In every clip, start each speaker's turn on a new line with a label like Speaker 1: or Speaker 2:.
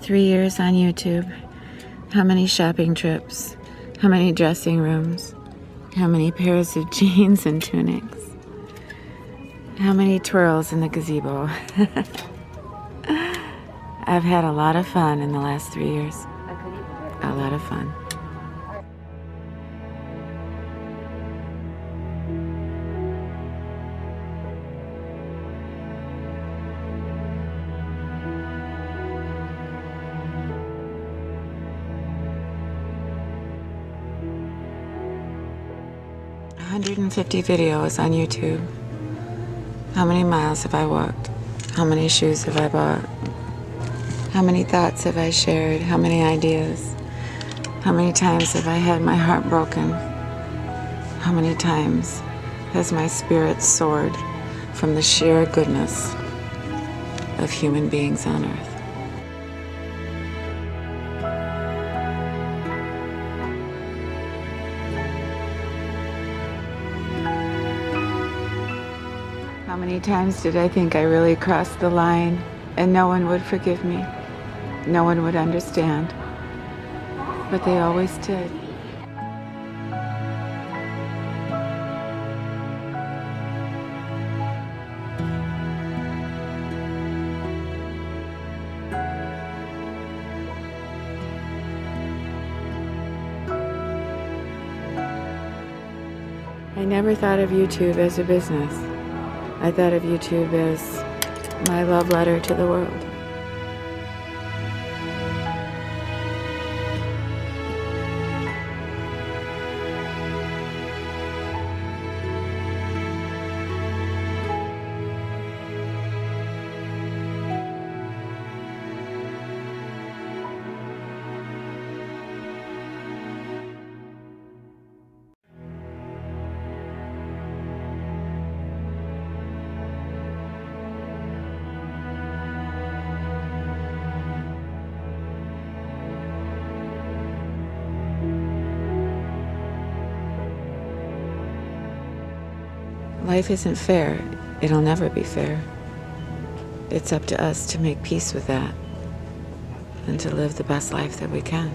Speaker 1: 3 years on YouTube, how many shopping trips, how many dressing rooms, how many pairs of jeans and tunics, how many twirls in the gazebo. I've had a lot of fun in the last 3 years. A lot of fun. $150 videos on YouTube. How many miles have I walked? How many shoes have I bought? How many thoughts have I shared? How many ideas? How many times have I had my heart broken? How many times has my spirit soared from the sheer goodness of human beings on earth? How many times did I think I really crossed the line and no one would forgive me? No one would understand. But they always did. I never thought of YouTube as a business. I thought of YouTube as my love letter to the world. Life isn't fair. It'll never be fair. It's up to us to make peace with that and to live the best life that we can.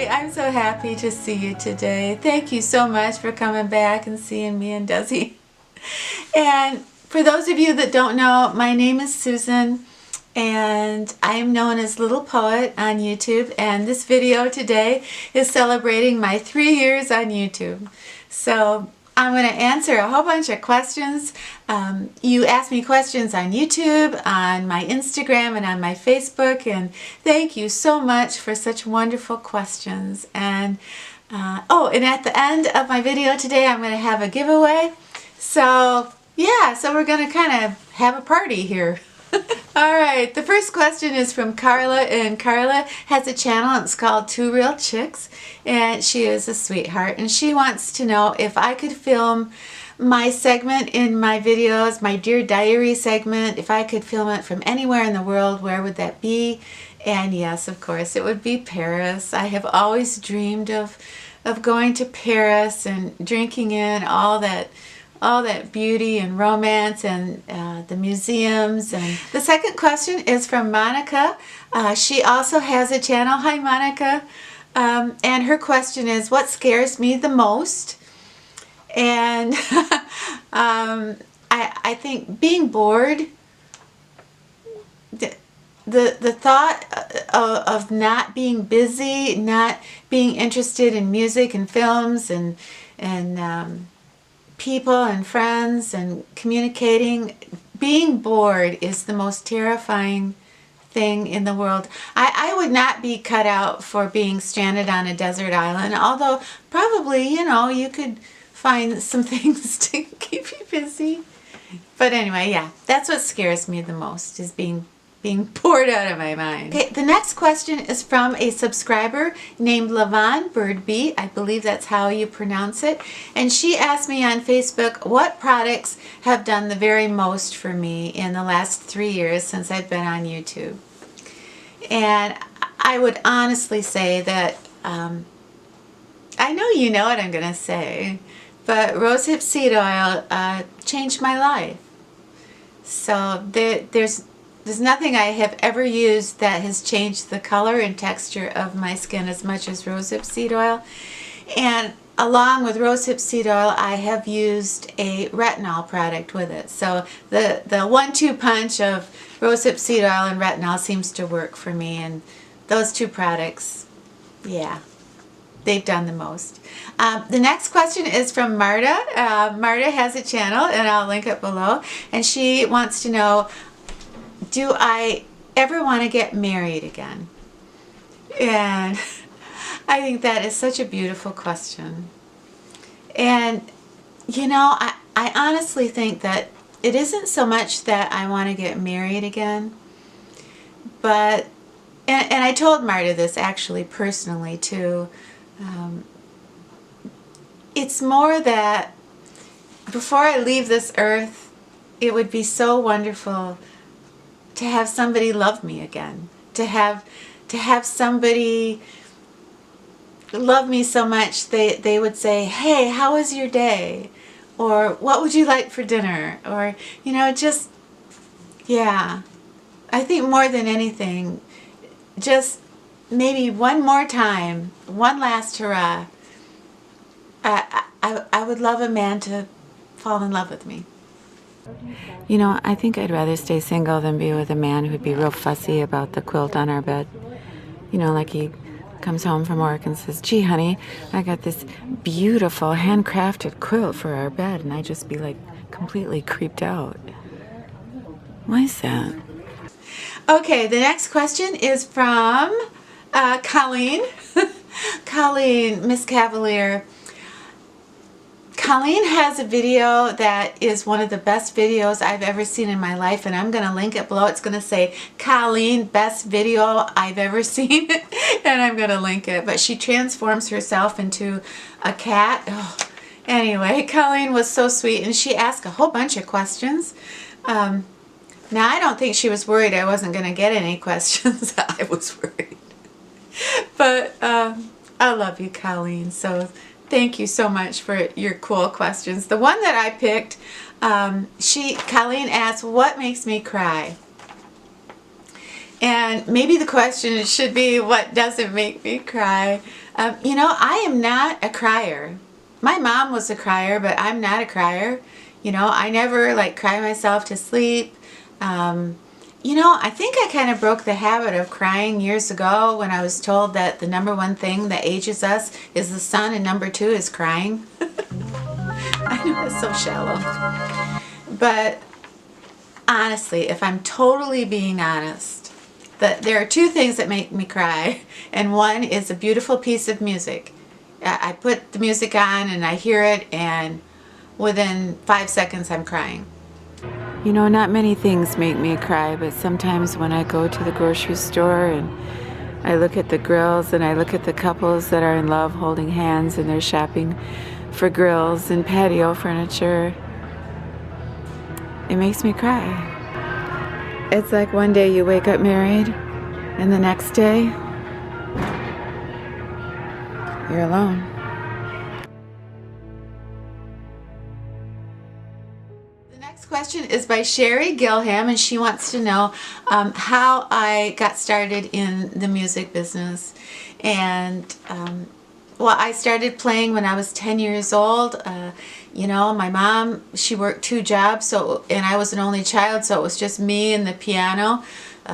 Speaker 1: I'm so happy to see you today. Thank you so much for coming back and seeing me and Desi. And for those of you that don't know, my name is Susan and I am known as LittlePoet on YouTube, and this video today is celebrating my 3 years on YouTube. So I'm going to answer a whole bunch of questions. You asked me questions on YouTube, on my Instagram, and on my Facebook, and thank you so much for such wonderful questions. And and at the end of my video today, I'm going to have a giveaway. So yeah, so we're going to kind of have a party here. All right, the first question is from Carla, and Carla has a channel. It's called Two Real Chicks, and she is a sweetheart, and she wants to know if I could film my segment in my videos, my Dear Diary segment, if I could film it from anywhere in the world, where would that be? And yes, of course, it would be Paris. I have always dreamed of going to Paris and drinking in all that beauty and romance and the museums. And the second question is from Monica. She also has a channel. Hi, Monica. And her question is, what scares me the most? And I think being bored, the thought of not being busy, not being interested in music and films and people and friends and communicating, being bored is the most terrifying thing in the world. I would not be cut out for being stranded on a desert island, although probably, you know, you could find some things to keep you busy. But anyway, yeah, that's what scares me the most, is being poured out of my mind. Okay, the next question is from a subscriber named LaVon Birdbee. I believe that's how you pronounce it. And she asked me on Facebook what products have done the very most for me in the last 3 years since I've been on YouTube. And I would honestly say that, I know you know what I'm going to say, but rosehip seed oil changed my life. So there's nothing I have ever used that has changed the color and texture of my skin as much as rosehip seed oil. And along with rosehip seed oil, I have used a retinol product with it. So the 1-2 punch of rosehip seed oil and retinol seems to work for me. And those two products, yeah, they've done the most. The next question is from Marta. Marta has a channel, and I'll link it below. And she wants to know, do I ever want to get married again? And I think that is such a beautiful question. And, you know, I honestly think that it isn't so much that I want to get married again, but, and I told Marta this actually personally too, it's more that before I leave this earth, it would be so wonderful to have somebody love me again, to have somebody love me so much they would say, hey, how was your day? Or what would you like for dinner? Or, you know, just, yeah. I think more than anything, just maybe one more time, one last hurrah. I would love a man to fall in love with me. You know, I think I'd rather stay single than be with a man who'd be real fussy about the quilt on our bed. You know, like he comes home from work and says, gee, honey, I got this beautiful handcrafted quilt for our bed. And I'd just be like completely creeped out. Why is that? Okay, the next question is from Colleen. Colleen, Miss Cavalier. Colleen has a video that is one of the best videos I've ever seen in my life, and I'm going to link it below. It's going to say, Colleen, best video I've ever seen, and I'm going to link it. But she transforms herself into a cat. Oh. Anyway, Colleen was so sweet, and she asked a whole bunch of questions. Now, I don't think she was worried I wasn't going to get any questions. I was worried. But I love you, Colleen, so thank you so much for your cool questions. The one that I picked, Colleen asked, what makes me cry? And maybe the question should be, what doesn't make me cry? You know, I am not a crier. My mom was a crier, but I'm not a crier. You know, I never like cry myself to sleep. You know, I think I kind of broke the habit of crying years ago when I was told that the #1 thing that ages us is the sun, and #2 is crying. I know it's so shallow. But honestly, if I'm totally being honest, there are 2 things that make me cry, and one is a beautiful piece of music. I put the music on and I hear it, and within 5 seconds I'm crying. You know, not many things make me cry, but sometimes when I go to the grocery store and I look at the grills and I look at the couples that are in love holding hands and they're shopping for grills and patio furniture, it makes me cry. It's like one day you wake up married and the next day you're alone. Question is by Sheree Gilham, and she wants to know how I got started in the music business. And well, I started playing when I was 10 years old. You know, my mom, she worked 2 jobs, and I was an only child, so it was just me and the piano.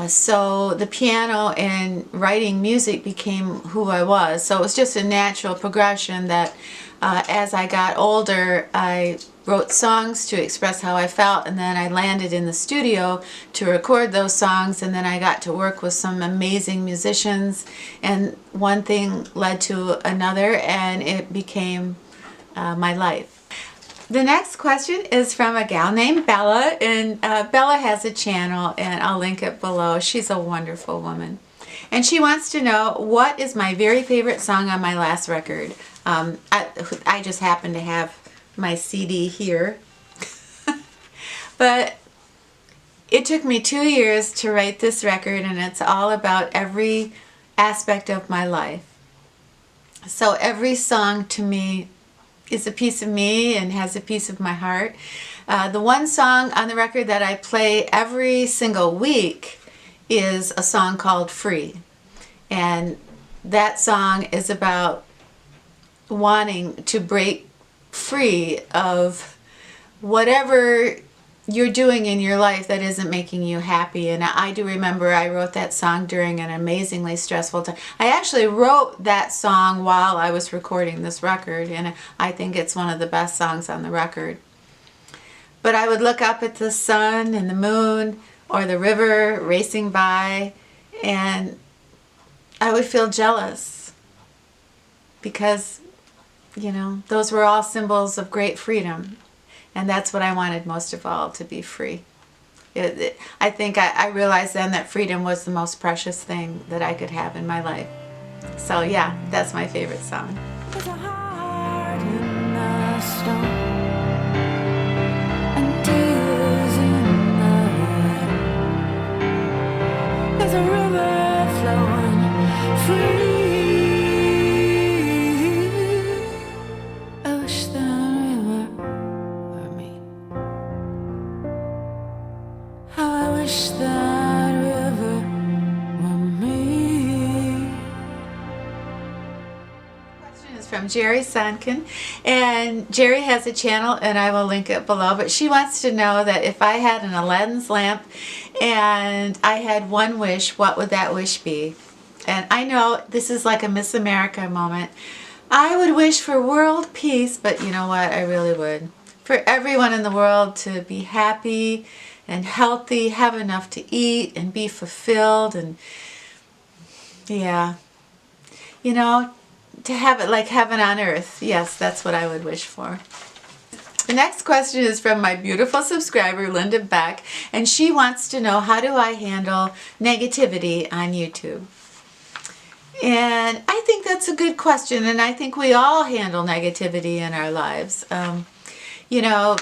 Speaker 1: So the piano and writing music became who I was. So it was just a natural progression that as I got older, I wrote songs to express how I felt, and then I landed in the studio to record those songs, and then I got to work with some amazing musicians, and one thing led to another, and it became my life. The next question is from a gal named Bella, and Bella has a channel, and I'll link it below. She's a wonderful woman. And she wants to know, what is my very favorite song on my last record? I just happen to have my CD here. But it took me 2 years to write this record, and it's all about every aspect of my life. So every song to me is a piece of me and has a piece of my heart. The one song on the record that I play every single week is a song called Free. And that song is about wanting to break free of whatever you're doing in your life that isn't making you happy. And I do remember I wrote that song during an amazingly stressful time. I actually wrote that song while I was recording this record, and I think it's one of the best songs on the record. But I would look up at the sun and the moon or the river racing by, and I would feel jealous because, you know, those were all symbols of great freedom. And that's what I wanted most of all, to be free. I think I realized then that freedom was the most precious thing that I could have in my life. So yeah, that's my favorite song.
Speaker 2: There's a heart in the stone, and tears in the rain. There's a river flowing free. I wish that river were me. How I wish that river were me.
Speaker 1: Question is from Gerry Sonkin, and Gerry has a channel, and I will link it below, but she wants to know that if I had an Aladdin's lamp and I had one wish, what would that wish be? And I know this is like a Miss America moment. I would wish for world peace, but you know what? I really would. For everyone in the world to be happy and healthy, have enough to eat and be fulfilled, and yeah, you know, to have it like heaven on earth. Yes, that's what I would wish for. The next question is from my beautiful subscriber, Linda Beck, and she wants to know, how do I handle negativity on YouTube? And I think that's a good question, and I think we all handle negativity in our lives. You know,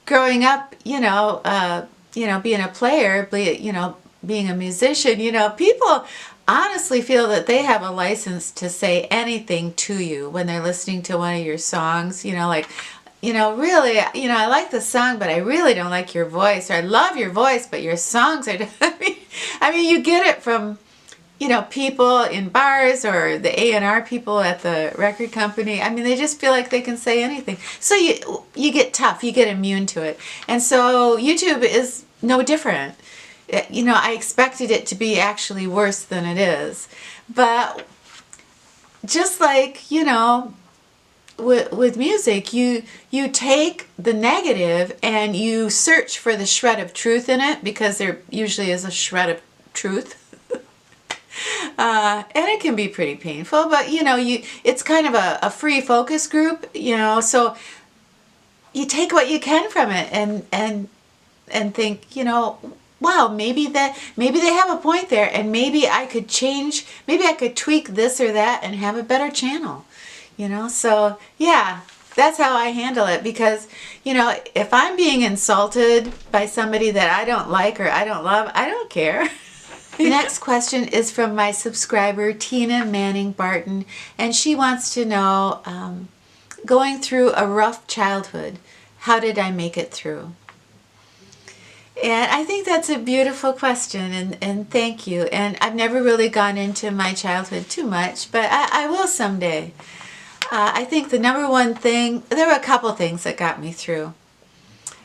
Speaker 1: growing up, being a player, being a musician, people honestly feel that they have a license to say anything to you when they're listening to one of your songs. Really, I like the song, but I really don't like your voice. Or I love your voice, but your songs are, I mean, you get it from, people in bars or the A&R people at the record company. I mean, they just feel like they can say anything. So you get tough, you get immune to it. And so YouTube is no different. I expected it to be actually worse than it is. But just like, with music, you take the negative and you search for the shred of truth in it, because there usually is a shred of truth. And it can be pretty painful, but it's kind of a free focus group, so you take what you can from it and think, wow, maybe they have a point there, and maybe I could tweak this or that and have a better channel, so yeah, that's how I handle it. Because if I'm being insulted by somebody that I don't like or I don't love, I don't care. The next question is from my subscriber, Tina Manning Barton, and she wants to know, going through a rough childhood, how did I make it through? And I think that's a beautiful question, and thank you. And I've never really gone into my childhood too much, but I will someday. I think the number one thing, there were a couple things that got me through.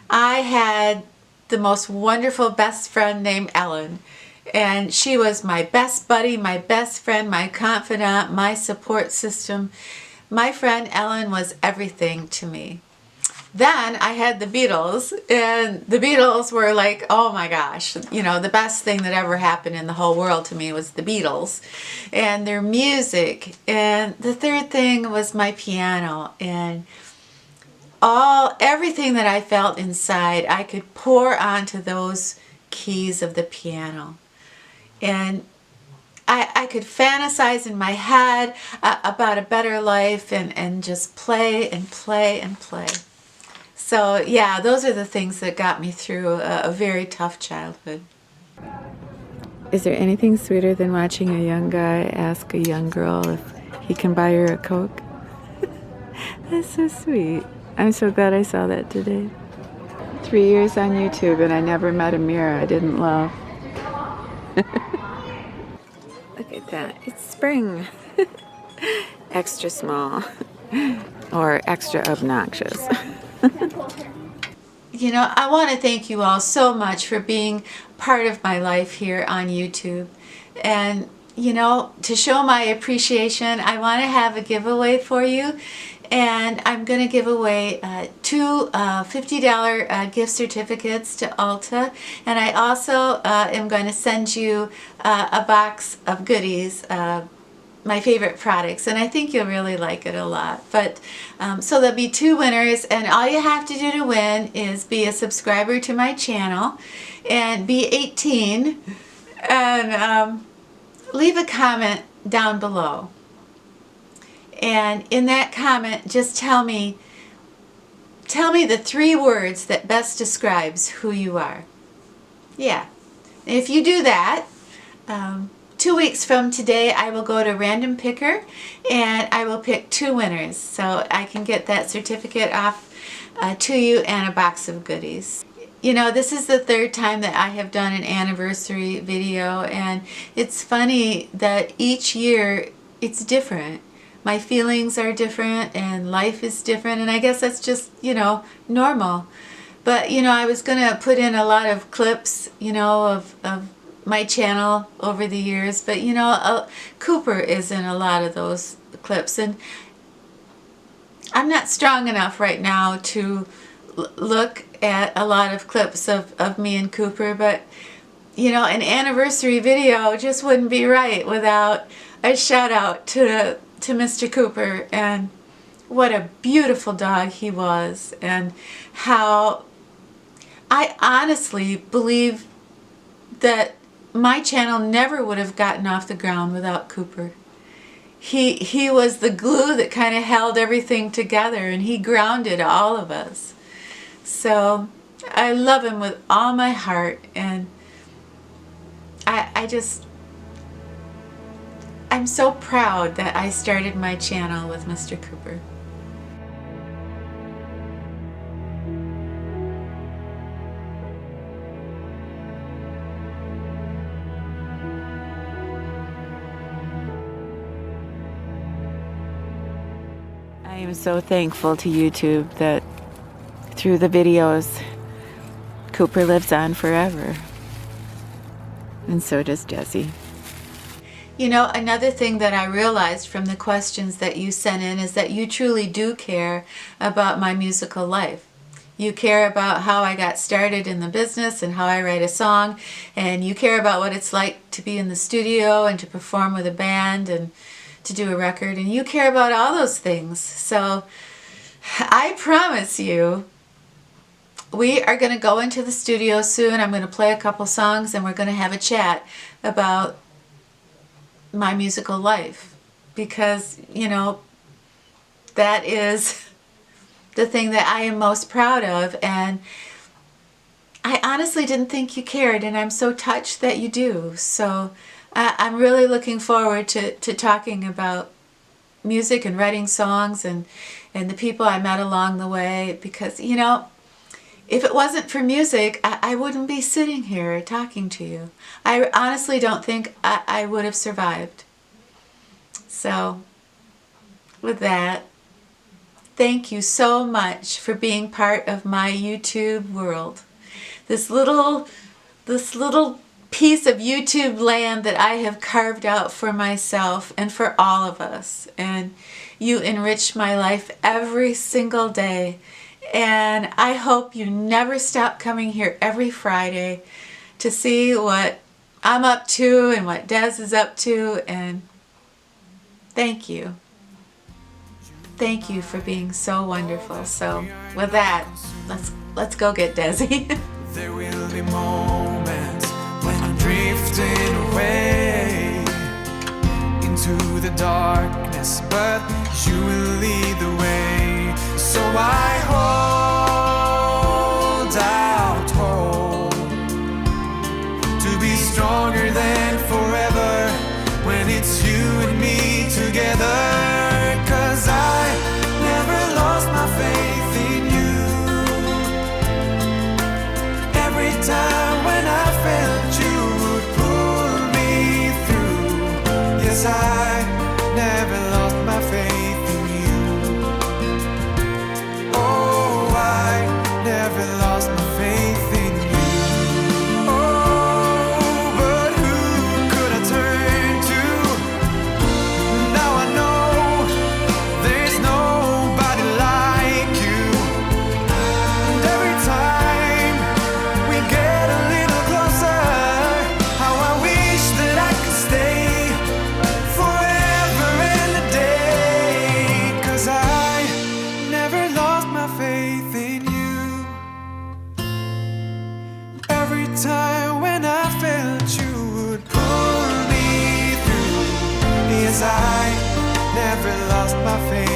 Speaker 1: I had the most wonderful best friend named Ellen. And she was my best buddy, my best friend, my confidant, my support system. My friend Ellen was everything to me. Then I had the Beatles, and the Beatles were like, oh my gosh, the best thing that ever happened in the whole world to me was the Beatles and their music. And the third thing was my piano, and everything that I felt inside, I could pour onto those keys of the piano. And I could fantasize in my head about a better life and just play and play and play. So yeah, those are the things that got me through a very tough childhood. Is there anything sweeter than watching a young guy ask a young girl if he can buy her a Coke? That's so sweet. I'm so glad I saw that today. 3 years on YouTube and I never met a mirror I didn't love. Look at that. It's spring. Extra small. Or extra obnoxious. I want to thank you all so much for being part of my life here on YouTube. And, to show my appreciation, I want to have a giveaway for you. And I'm going to give away two $50 gift certificates to Ulta. And I also am going to send you a box of goodies, my favorite products, and I think you'll really like it a lot. But so there'll be two winners, and all you have to do to win is be a subscriber to my channel and be 18 and leave a comment down below. And in that comment, just tell me the 3 words that best describes who you are. Yeah. If you do that, 2 weeks from today, I will go to Random Picker and I will pick 2 winners so I can get that certificate off to you and a box of goodies. This is the 3rd time that I have done an anniversary video, and it's funny that each year it's different. My feelings are different and life is different, and I guess that's just, normal. But, I was going to put in a lot of clips, of my channel over the years, but Cooper is in a lot of those clips, and I'm not strong enough right now to look at a lot of clips of me and Cooper, but an anniversary video just wouldn't be right without a shout out to Mr. Cooper, and what a beautiful dog he was, and how I honestly believe that my channel never would have gotten off the ground without Cooper. He was the glue that kind of held everything together, and he grounded all of us. So I love him with all my heart, and I'm so proud that I started my channel with Mr. Cooper. I am so thankful to YouTube that through the videos, Cooper lives on forever. And so does Jessie. Another thing that I realized from the questions that you sent in is that you truly do care about my musical life. You care about how I got started in the business and how I write a song, and you care about what it's like to be in the studio and to perform with a band and to do a record, and you care about all those things. So I promise you, we are going to go into the studio soon. I'm going to play a couple songs and we're going to have a chat about my musical life, because that is the thing that I am most proud of, and I honestly didn't think you cared, and I'm so touched that you do. So I'm really looking forward to talking about music and writing songs and the people I met along the way, because if it wasn't for music, I wouldn't be sitting here talking to you. I honestly don't think I would have survived. So with that, thank you so much for being part of my YouTube world. This little piece of YouTube land that I have carved out for myself and for all of us. And you enrich my life every single day. And I hope you never stop coming here every Friday to see what I'm up to and what Dez is up to. And thank you. Thank you for being so wonderful. So with that, let's go get Desi.
Speaker 3: There will be moments when I'm drifting away into the darkness, but you will lead the way. So I hold out hope to be stronger than forever when it's you and me together. 'Cause I never lost my faith in you. Every time when I felt you would pull me through. Yes, I never lost my faith in you. Oh, I never lost my faith in you. Oh, but who could I turn to? Now I know there's nobody like you. And every time we get a little closer, how I wish that I could stay forever and a day. 'Cause I never lost my faith in you. Every time when I felt you would pull me through. Yes, I never lost my faith